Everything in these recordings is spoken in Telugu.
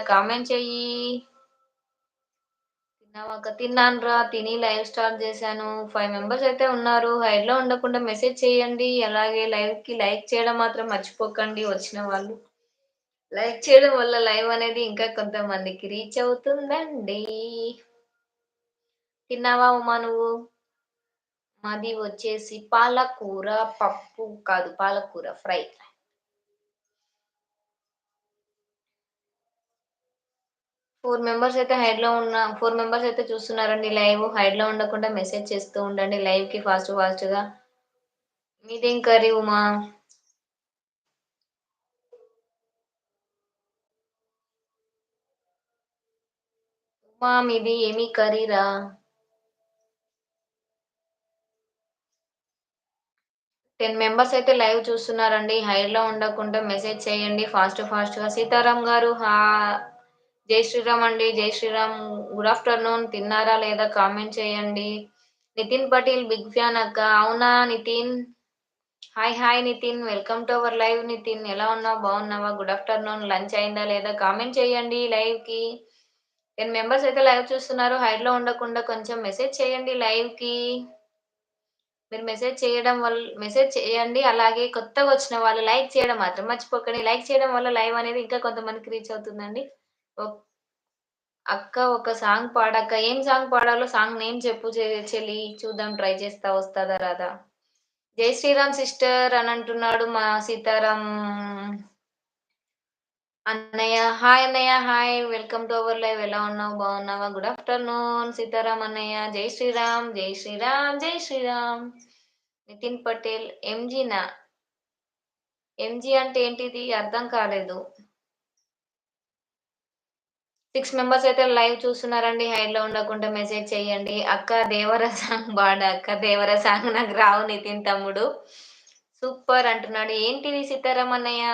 కామెంట్ చెయ్యి. తిన్నావాక్క? తిన్నానురా. తిని లైవ్ స్టార్ట్ చేశాను. 5 మెంబర్స్ అయితే ఉన్నారు. హైడ్‌లో ఉండకుండా మెసేజ్ చేయండి. అలాగే లైవ్‌కి లైక్ చేయడం మాత్రం మర్చిపోకండి వచ్చిన వాళ్ళు. లైక్ చేయడం వల్ల లైవ్ అనేది ఇంకా కొంతమందికి రీచ్ అవుతుందండి. తిన్నావా ఉమా నువ్వు? మాది వచ్చేసి పాలకూర పప్పు కాదు, పాలకూర ఫ్రై. 4 మెంబర్స్ అయితే 4 మెంబర్స్ అయితే చూస్తున్నారండి లైవ్. హైడ్‌లో ఉండకుండా మెసేజ్ చేస్తూ ఉండండి లైవ్‌కి ఫాస్ట్‌గా. మీదేం కర్రీ ఉమా? ఉమా మీది ఏమి కర్రీరా? 10 మెంబర్స్ అయితే లైవ్ చూస్తున్నారండి. హైడ్‌లో ఉండకుండా మెసేజ్ చేయండి ఫాస్ట్‌గా. సీతారాం గారు జై శ్రీరామ్ అండి. జై శ్రీరామ్. Good afternoon. తిన్నారా లేదా కామెంట్ చేయండి. నితిన్ పటేల్ బిగ్ ఫ్యాన్ అక్క. అవునా Nitin? Hi Nitin. Welcome to our live Nitin. ఎలా ఉన్నావు? బాగున్నావా? Good afternoon. లంచ్ అయిందా లేదా కామెంట్ చేయండి లైవ్‌కి. 10 మెంబర్స్ అయితే లైవ్ చూస్తున్నారు. హైడ్‌లో ఉండకుండా కొంచెం మెసేజ్ చేయండి లైవ్‌కి. మీరు మెసేజ్ చేయండి. అలాగే కొత్తగొచ్చిన వాళ్ళు లైక్ చేయడం మాత్రం మర్చిపోకండి. లైక్ చేయడం వల్ల లైవ్ అనేది ఇంకా కొంతమందికి రీచ్ అవుతుందండి. ఒక్ అక్క ఒక సాంగ్ పాడక్క. ఏం సాంగ్ పాడాలో సాంగ్ నేమ్ చెప్పు చెల్లి. చూద్దాం ట్రై చేస్తా వస్తదా రాదా? జై శ్రీరామ్ సిస్టర్ అని అంటున్నాడు మా సీతారాం అన్నయ్య. హాయ్ అన్నయ్య. Hi. Welcome to our live. ఎలా ఉన్నావు? బాగున్నావా? గుడ్ ఆఫ్టర్‌నూన్ సీతారాం అన్నయ్య. జై శ్రీరామ్. జై శ్రీరామ్. జై శ్రీరామ్. నితిన్ పటేల్ ఎంజీనా? ఎంజీ అంటే ఏంటిది? అర్థం కాలేదు. 6 మెంబర్స్ అయితే లైవ్ చూస్తున్నారండి. హైడ్‌లో ఉండకుండా మెసేజ్ చేయండి. అక్క దేవర సాంగ్ పాడు అక్క. దేవర సాంగ్ నాకు రావు నితిన్ తమ్ముడు. సూపర్ అంటున్నాడు. ఏంటిది సీతారామన్నయ్య?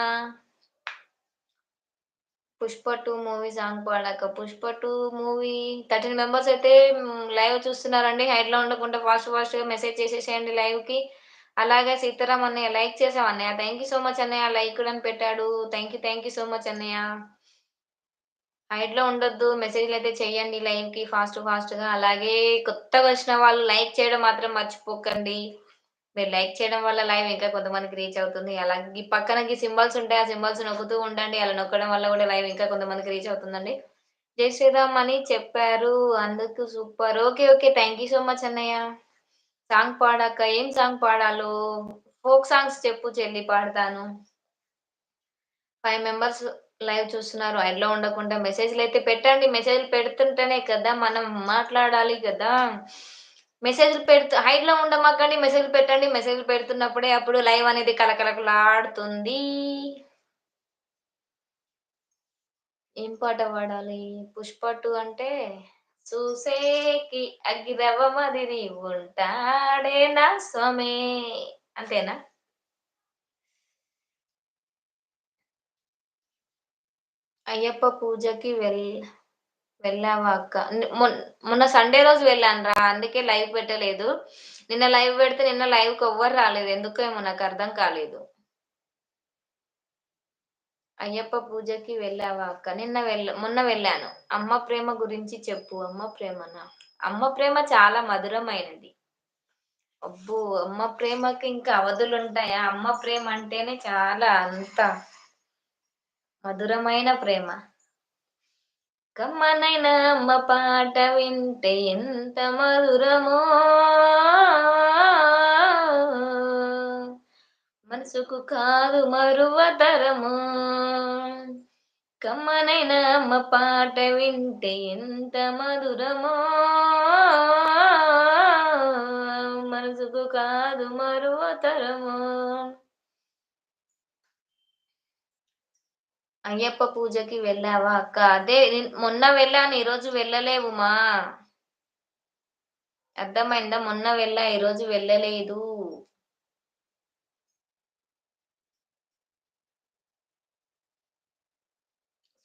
'పుష్ప 2' మూవీ సాంగ్ పాడక్క. 'పుష్ప 2' మూవీ 13 మెంబర్స్ అయితే లైవ్ చూస్తున్నారండి. హైడ్‌లో ఉండకుండా ఫాస్ట్‌గా మెసేజ్ చేసేసేయండి లైవ్‌కి. అలాగే సీతారాం అన్నయ్య లైక్ చేసావా అన్నయ్య? థాంక్ యూ సో మచ్ అన్నయ్య. లైక్డ్ అని పెట్టాడు. థాంక్ యూ సో మచ్ అన్నయ్య. హైడ్‌లో ఉండొద్దు. మెసేజ్‌లయితే చేయండి లైవ్‌కి ఫాస్ట్‌గా. అలాగే కొత్తగొచ్చిన వాళ్ళు లైక్ చేయడం మాత్రం మర్చిపోకండి. మీరు లైక్ చేయడం వల్ల లైవ్ ఇంకా కొంతమందికి రీచ్ అవుతుంది. అలాగే ఈ పక్కన సింబల్స్ ఉంటాయి. ఆ సింబల్స్ నొక్కుతూ ఉండండి. అలా నొక్కడం వల్ల కూడా లైవ్ ఇంకా కొంతమందికి రీచ్ అవుతుందండి. జై శ్రీరామ్ అని చెప్పారు. అందుకు super. Okay. Thank you so much అన్నయ్య. సాంగ్ పాడక్క. ఏం సాంగ్ పాడాలో? ఫోక్ సాంగ్స్ చెప్పు చెల్లి పాడతాను. 5 మెంబర్స్ లైవ్ చూస్తున్నారు. లైన్‌లో ఉండకుండా మెసేజ్‌లయితే పెట్టండి. మెసేజ్‌లు పెడుతుంటేనే కదా మనం మాట్లాడాలి గదా! మెసేజ్‌లు హైడ్‌లో ఉండమాకండి. మెసేజ్‌లు పెట్టండి. మెసేజ్‌లు పెడుతున్నప్పుడే అప్పుడు లైవ్ అనేది కలకలలాడుతుంది. ఏం పాట పాడాలి? 'పుష్ప 2' అంటే చూసేకి అగ్గిరవ్వ మాదిరి ఉంటాడే నా స్వామి. అంతేనా? అయ్యప్ప పూజకి వెళ్ళావా అక్క? మొన్న సండే రోజు వెళ్ళానురా. అందుకే లైవ్ పెట్టలేదు. నిన్న లైవ్ పెడితే నిన్న లైవ్‌కి ఎవ్వరు రాలేదు. ఎందుకో ఏమో నాకర్థం కాలేదు. అయ్యప్ప పూజకి వెళ్ళావా అక్క? మొన్న వెళ్ళాను. అమ్మ ప్రేమ గురించి చెప్పు. అమ్మ ప్రేమనా? అమ్మ ప్రేమ చాలా మధురమైనది. అబ్బో! అమ్మ ప్రేమకి ఇంకా అవధులుంటాయా? అమ్మ ప్రేమ అంటేనే చాలా అంత మధురమైన ప్రేమ. కమ్మనైన అమ్మ పాట వింటే ఎంత మధురమో మనసుకు కాదు మరువతరము. కమ్మనైన అమ్మ పాట వింటే ఎంత మధురమో మనసుకు కాదు మరువతరము. అయ్యప్ప పూజకి వెళ్ళావా అక్క? అదే మొన్న వెళ్ళాను. ఈరోజు వెళ్ళలేవుమా. అర్థమైందా? మొన్న వెళ్ళా. ఈరోజు వెళ్ళలేదు.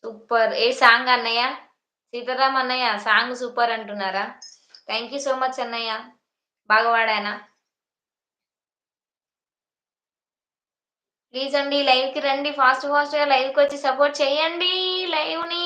సూపర్. ఏ సాంగ్ అన్నయ్య? సీతారాం అన్నయ్య సాంగ్ సూపర్ అంటున్నారా? థాంక్ యూ సో మచ్ అన్నయ్య. బాగా పాడానా? ప్లీజ్ అండి లైవ్‌కి రండి. ఫాస్ట్‌గా లైవ్‌కొచ్చి సపోర్ట్ చేయండి లైవ్‌ని.